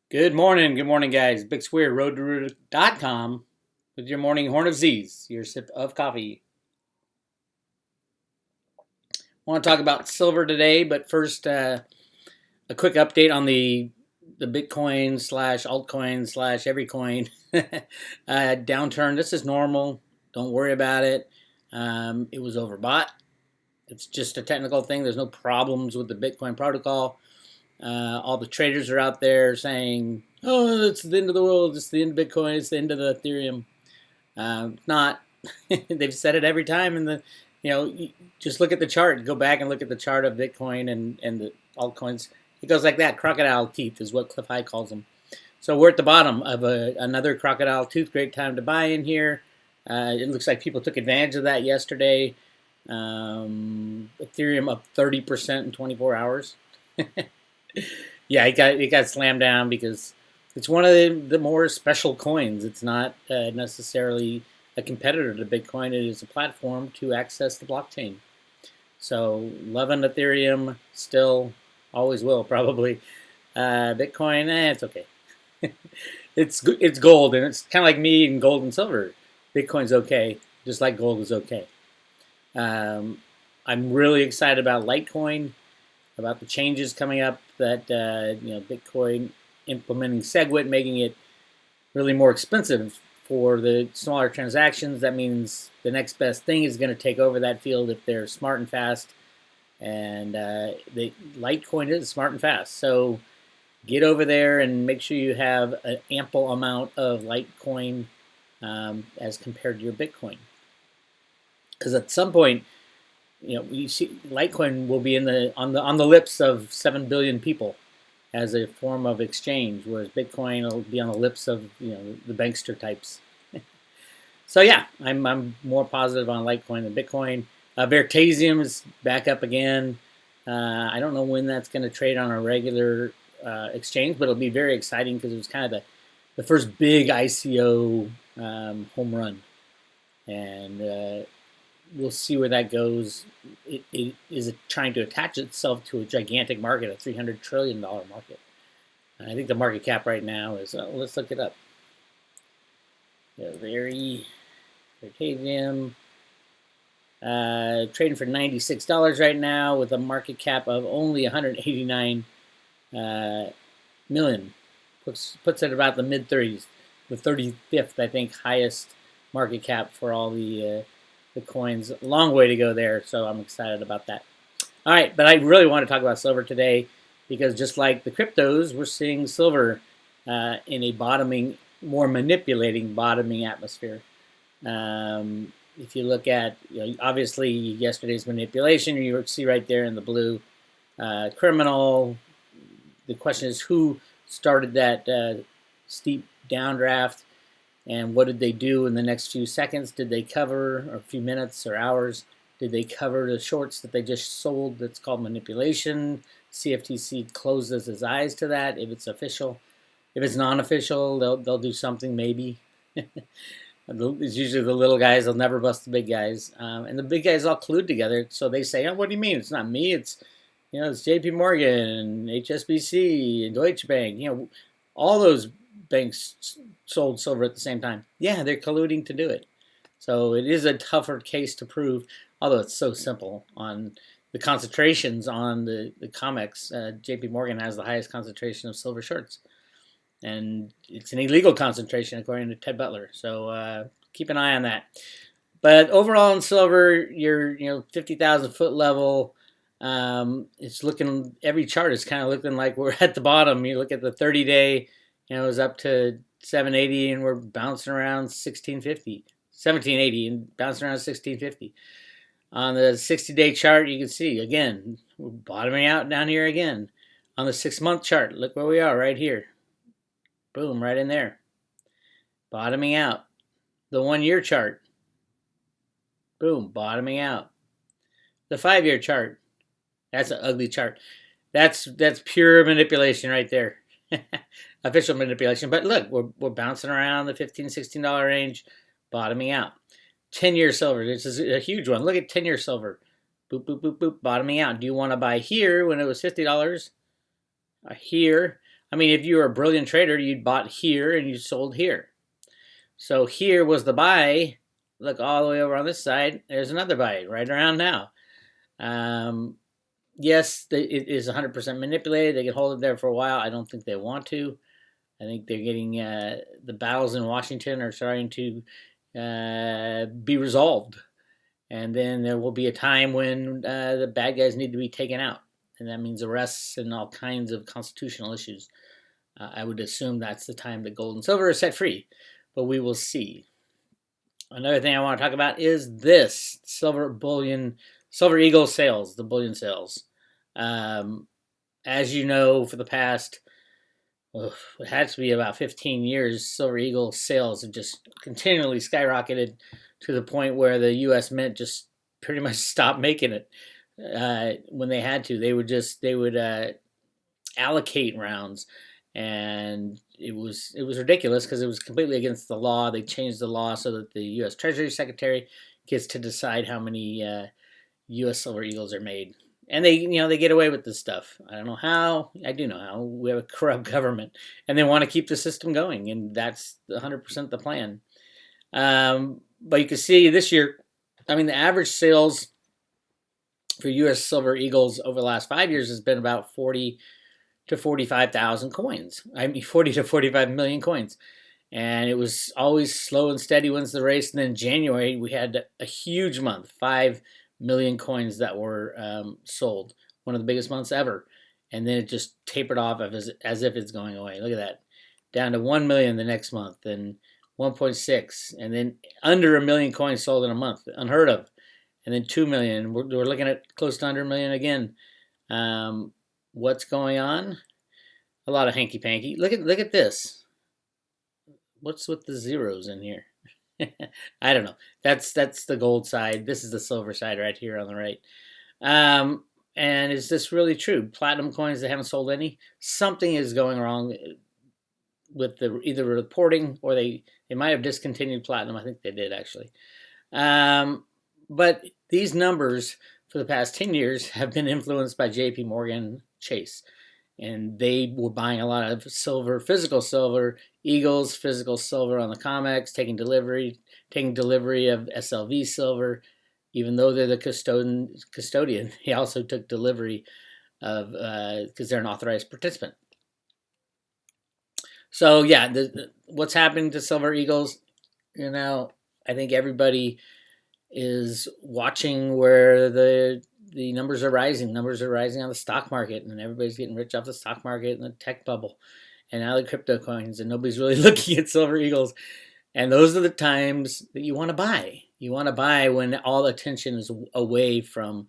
Good morning, guys. Bix Weir, roadtoroot.com with your morning horn of Z's, your sip of coffee. I want to talk about silver today, but first, a quick update on the Bitcoin slash altcoin slash every coin downturn. This is normal. Don't worry about it. It was overbought. It's just a technical thing. There's no problems with the Bitcoin protocol. All the traders are out there saying, "Oh, it's the end of the world. It's the end of Bitcoin. It's the end of the Ethereum." Not. They've said it every time. And just look at the chart. Go back and look at the chart of Bitcoin and the altcoins. It goes like that. Crocodile teeth is what Cliff High calls them. So we're at the bottom of another crocodile tooth. Great time to buy in here. It looks like people took advantage of that yesterday. Ethereum up 30% in 24 hours. Yeah, it got slammed down because it's one of the more special coins. It's not necessarily a competitor to Bitcoin. It is a platform to access the blockchain. So loving Ethereum, still, always will probably. Bitcoin, it's okay. It's gold, and it's kind of like me and gold and silver. Bitcoin's okay, just like gold is okay. I'm really excited about Litecoin, about the changes coming up that Bitcoin implementing SegWit, making it really more expensive for the smaller transactions. That means the next best thing is going to take over that field if they're smart and fast. And the Litecoin is smart and fast. So get over there and make sure you have an ample amount of Litecoin as compared to your Bitcoin. Because at some point, you see Litecoin will be on the lips of 7 billion people as a form of exchange, whereas Bitcoin will be on the lips of the bankster types. So yeah, I'm more positive on Litecoin than Bitcoin. Vertasium is back up again. I don't know when that's going to trade on a regular exchange, but it'll be very exciting because it was kind of the first big ICO home run, and we'll see where that goes. It is trying to attach itself to a gigantic market, a $300 trillion market. And I think the market cap right now is, let's look it up. Vertasium, trading for $96 right now with a market cap of only 189 million. Puts it about the mid-30s, the 35th, I think, highest market cap for all the coins. A long way to go there, so I'm excited about that. All right, but I really want to talk about silver today because just like the cryptos, we're seeing silver in a bottoming, more manipulating bottoming atmosphere. If you look at, obviously yesterday's manipulation, you see right there in the blue, criminal. The question is who started that steep downdraft? And what did they do in the next few seconds? Did they cover, or a few minutes or hours, did they cover the shorts that they just sold? That's called manipulation. CFTC closes his eyes to that if it's official. If it's non-official, they'll do something maybe. It's usually the little guys. They'll never bust the big guys. And the big guys all collude together. So they say, "Oh, what do you mean? It's not me. It's it's J.P. Morgan and HSBC and Deutsche Bank. All those banks sold silver at the same time." Yeah, they're colluding to do it. So it is a tougher case to prove, although it's so simple on the concentrations on the COMEX. JP Morgan has the highest concentration of silver shorts. And it's an illegal concentration according to Ted Butler. So keep an eye on that. But overall in silver, your 50,000 foot level, it's looking, every chart is kind of looking like we're at the bottom. You look at the 30-day, it was up to 780 and we're bouncing around 1650, 1780 and bouncing around 1650. On the 60-day chart, you can see, again, we're bottoming out down here again. On the 6-month chart, look where we are right here. Boom, right in there. Bottoming out. The 1-year chart. Boom, bottoming out. The 5-year chart. That's an ugly chart. That's pure manipulation right there. Official manipulation. But look, we're bouncing around the $15, $16 range, bottoming out. 10-year silver. This is a huge one. Look at 10-year silver. Boop, boop, boop, boop, bottoming out. Do you want to buy here when it was $50? Here. I mean, if you were a brilliant trader, you'd bought here and you sold here. So here was the buy. Look all the way over on this side. There's another buy right around now. Um, yes, it is 100% manipulated. They can hold it there for a while. I don't think they want to. I think they're getting the battles in Washington are starting to be resolved. And then there will be a time when the bad guys need to be taken out. And that means arrests and all kinds of constitutional issues. I would assume that's the time that gold and silver are set free. But we will see. Another thing I want to talk about is this silver eagle sales, the bullion sales. As you know, for the past, it had to be about 15 years, silver eagle sales have just continually skyrocketed to the point where the U.S. Mint just pretty much stopped making it when they had to. They would allocate rounds, and it was ridiculous because it was completely against the law. They changed the law so that the U.S. Treasury Secretary gets to decide how many U.S. silver eagles are made, and they get away with this stuff. I don't know how. I do know how. We have a corrupt government, and they want to keep the system going, and that's 100% the plan. But you can see this year, I mean, the average sales for U.S. silver eagles over the last 5 years has been about 40 to 45,000 coins. I mean, 40 to 45 million coins. And it was always slow and steady wins the race. And then January, we had a huge month, 5 million coins that were sold, one of the biggest months ever. And then it just tapered off as if it's going away. Look at that. Down to 1 million the next month, and 1.6, and then under 1 million coins sold in a month, unheard of. And then 2 million. We're looking at close to under 1 million again. What's going on? A lot of hanky panky. Look at this. What's with the zeros in here? I don't know. That's the gold side. This is the silver side right here on the right. And is this really true? Platinum coins, they haven't sold any. Something is going wrong with either reporting, or they might have discontinued platinum. I think they did actually. But these numbers for the past 10 years have been influenced by J.P. Morgan Chase. And they were buying a lot of silver, physical silver, eagles, physical silver on the COMEX, taking delivery of SLV silver. Even though they're the custodian, he also took delivery of, because they're an authorized participant. So yeah, what's happening to silver eagles? I think everybody is watching where the numbers are rising. Numbers are rising on the stock market, and everybody's getting rich off the stock market and the tech bubble, and now the crypto coins, and nobody's really looking at silver eagles. And those are the times that you want to buy. You want to buy when all attention is away from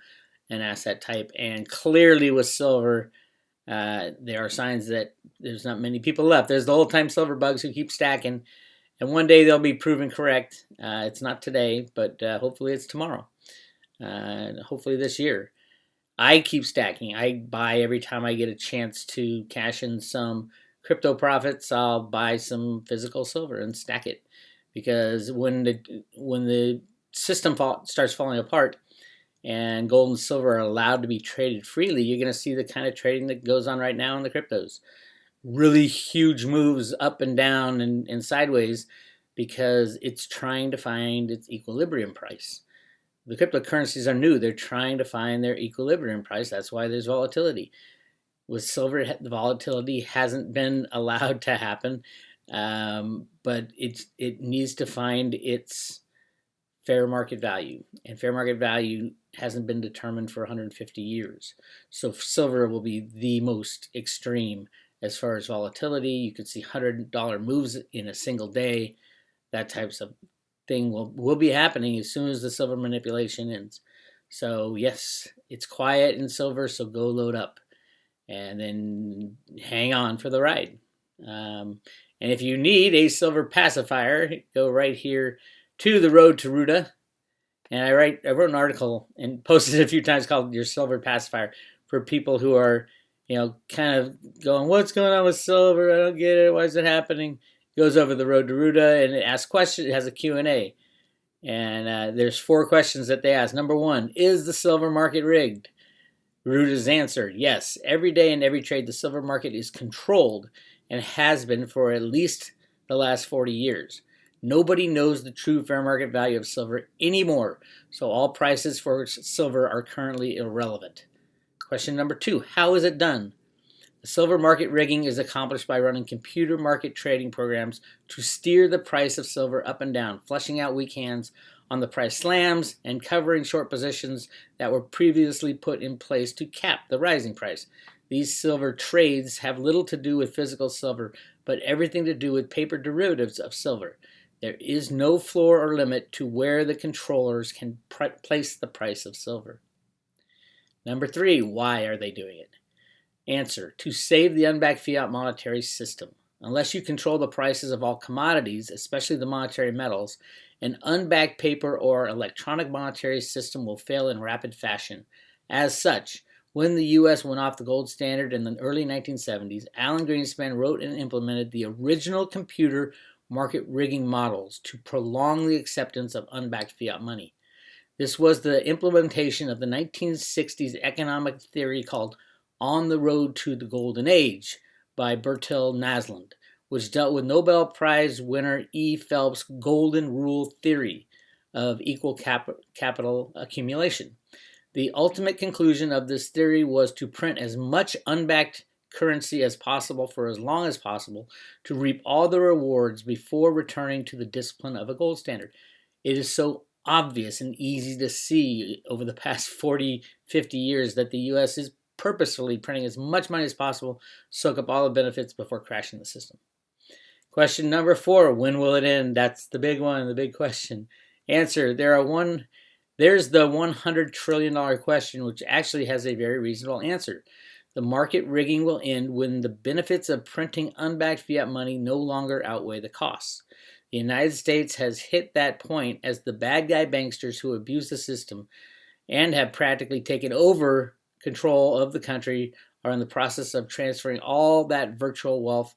an asset type. And clearly with silver, there are signs that there's not many people left. There's the old-time silver bugs who keep stacking, and one day they'll be proven correct. It's not today, but hopefully it's tomorrow. Hopefully this year. I keep stacking. I buy every time I get a chance to cash in some crypto profits. I'll buy some physical silver and stack it, because when the system starts falling apart and gold and silver are allowed to be traded freely, you're going to see the kind of trading that goes on right now in the cryptos. Really huge moves up and down and sideways, because it's trying to find its equilibrium price. The cryptocurrencies are new. They're trying to find their equilibrium price. That's why there's volatility. With silver, the volatility hasn't been allowed to happen, but it needs to find its fair market value. And fair market value hasn't been determined for 150 years. So silver will be the most extreme as far as volatility. You could see $100 moves in a single day. That types of thing will be happening as soon as the silver manipulation ends. So yes, it's quiet in silver, so go load up and then hang on for the ride. And if you need a silver pacifier, go right here to the road to Ruta. And I wrote an article and posted it a few times called Your Silver Pacifier, for people who are, kind of going, what's going on with silver? I don't get it. Why is it happening? Goes over the road to Ruta and it asks questions. It has a Q&A. And there's 4 questions that they ask. Number 1, is the silver market rigged? Ruda's answer, yes. Every day in every trade, the silver market is controlled and has been for at least the last 40 years. Nobody knows the true fair market value of silver anymore, so all prices for silver are currently irrelevant. Question number 2, how is it done? The silver market rigging is accomplished by running computer market trading programs to steer the price of silver up and down, flushing out weak hands on the price slams and covering short positions that were previously put in place to cap the rising price. These silver trades have little to do with physical silver, but everything to do with paper derivatives of silver. There is no floor or limit to where the controllers can place the price of silver. Number 3, why are they doing it? Answer, to save the unbacked fiat monetary system. Unless you control the prices of all commodities, especially the monetary metals, an unbacked paper or electronic monetary system will fail in rapid fashion. As such, when the U.S. went off the gold standard in the early 1970s, Alan Greenspan wrote and implemented the original computer market rigging models to prolong the acceptance of unbacked fiat money. This was the implementation of the 1960s economic theory called On the Road to the Golden Age by Bertil Nasland, which dealt with Nobel Prize winner E. Phelps' golden rule theory of equal capital accumulation. The ultimate conclusion of this theory was to print as much unbacked currency as possible for as long as possible to reap all the rewards before returning to the discipline of a gold standard. It is so obvious and easy to see over the past 40, 50 years that the U.S. is purposefully printing as much money as possible, soak up all the benefits before crashing the system. Question number 4, when will it end? That's the big one, the big question. Answer, there's the $100 trillion question, which actually has a very reasonable answer. The market rigging will end when the benefits of printing unbacked fiat money no longer outweigh the costs. The United States has hit that point as the bad guy banksters who abuse the system and have practically taken over control of the country are in the process of transferring all that virtual wealth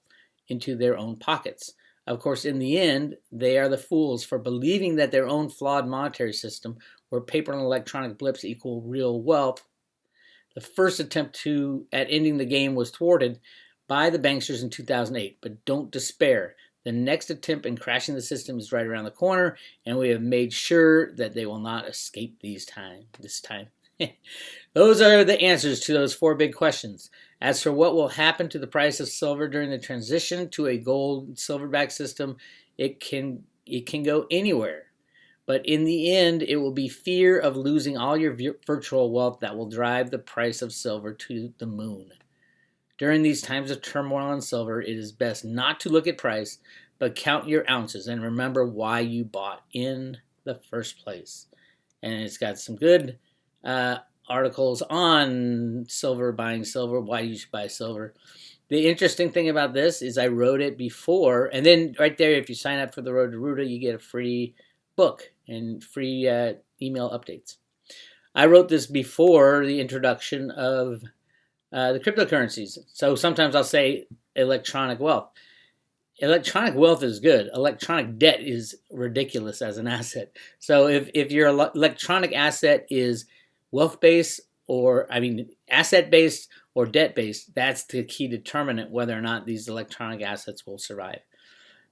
into their own pockets. Of course, in the end, they are the fools for believing that their own flawed monetary system, where paper and electronic blips equal real wealth, the first attempt at ending the game was thwarted by the banksters in 2008. But don't despair. The next attempt in crashing the system is right around the corner, and we have made sure that they will not escape this time. Those are the answers to those 4 big questions. As for what will happen to the price of silver during the transition to a gold silverback system, it can go anywhere. But in the end, it will be fear of losing all your virtual wealth that will drive the price of silver to the moon. During these times of turmoil in silver, it is best not to look at price, but count your ounces and remember why you bought in the first place. And it's got some good articles on silver, buying silver, why you should buy silver. The interesting thing about this is I wrote it before, and then right there, if you sign up for the Road to Ruda, you get a free book and free email updates. I wrote this before the introduction of the cryptocurrencies. So sometimes I'll say electronic wealth. Electronic wealth is good. Electronic debt is ridiculous as an asset. So if your electronic asset is wealth-based asset-based or debt-based, that's the key determinant whether or not these electronic assets will survive.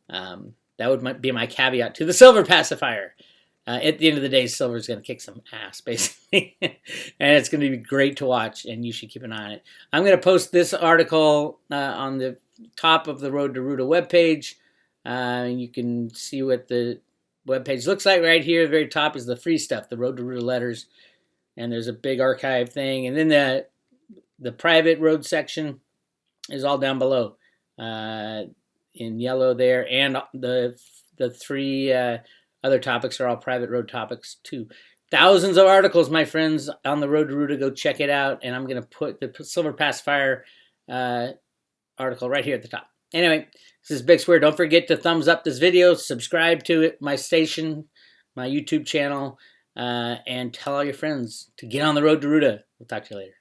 That would be my caveat to the silver pacifier. At the end of the day, silver is going to kick some ass, basically. And it's going to be great to watch, and you should keep an eye on it. I'm going to post this article on the top of the Road to Ruda webpage. You can see what the webpage looks like right here. The very top is the free stuff, the Road to Ruda letters. And there's a big archive thing. And then the private road section is all down below in yellow there. And the 3 other topics are all private road topics too. Thousands of articles, my friends, on the Road to Ruda. Go check it out. And I'm going to put the Silver Pacifier article right here at the top. Anyway, this is Bix Weir. Don't forget to thumbs up this video, subscribe to it, my station, my YouTube channel, and tell all your friends to get on the Road to Ruda. We'll talk to you later.